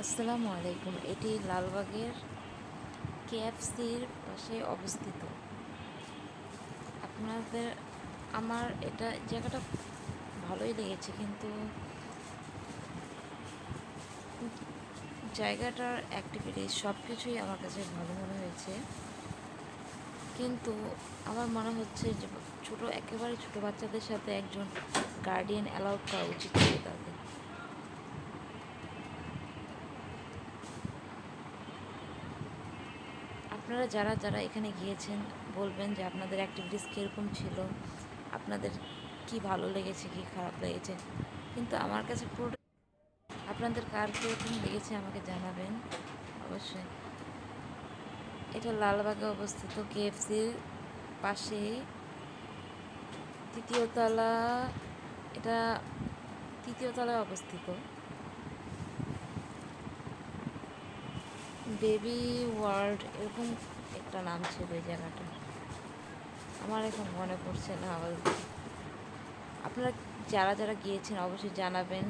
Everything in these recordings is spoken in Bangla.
আসসালামু আলাইকুম। এটি লালবাগের কেএফসির পাশে অবস্থিত। আপনাদের আমার এটা জায়গাটা ভালোই লেগেছে, কিন্তু জায়গাটার অ্যাক্টিভিটিস সব কিছুই আমার কাছে ভালো মনে হয়েছে। কিন্তু আমার মনে হচ্ছে যে একেবারে ছোটো বাচ্চাদের সাথে একজন গার্ডিয়ান অ্যালাউড করা উচিত ছিল তাদের। আপনারা যারা যারা এখানে গিয়েছেন বলবেন যে আপনাদের অ্যাক্টিভিটিস কীরকম ছিল, আপনাদের কি ভালো লেগেছে কি খারাপ লেগেছে। কিন্তু আমার কাছে পুরো আপনাদের কার কীরকম লেগেছে আমাকে জানাবেন অবশ্যই। এটা লালবাগে অবস্থিত, কেএফসির পাশেই, তৃতীয় তলা। এটা তৃতীয় তলায় অবস্থিত। বেবি ওয়ার্ল্ড এরকম একটা নাম ছিল এই জায়গাটা, আমার এখন মনে পড়ছে না। আপনারা যারা যারা গিয়েছেন অবশ্যই জানাবেন,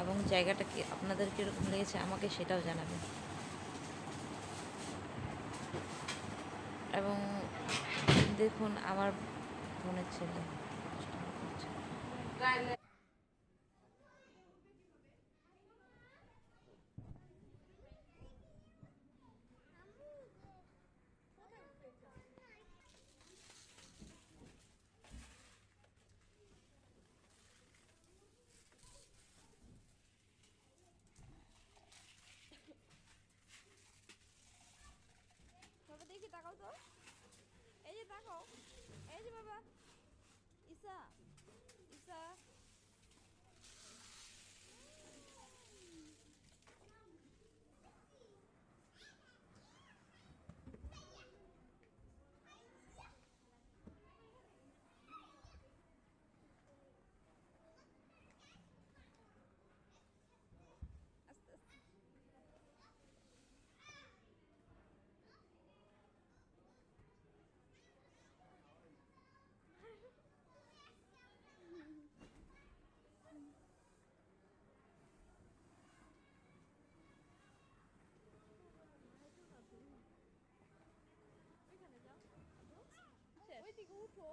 এবং জায়গাটা কি আপনাদের কীরকম লেগেছে আমাকে সেটাও জানাবেন। এবং দেখুন আমার বোনের ছেলে দুষ্টামি করছে। বাবা দেখি তাকাও তো, এই যে তাকাও, এই যে বাবা, ঈশা, ঈশা, আস্তে আস্তে। ওইখানে যাও, ওইদিকে উঠো।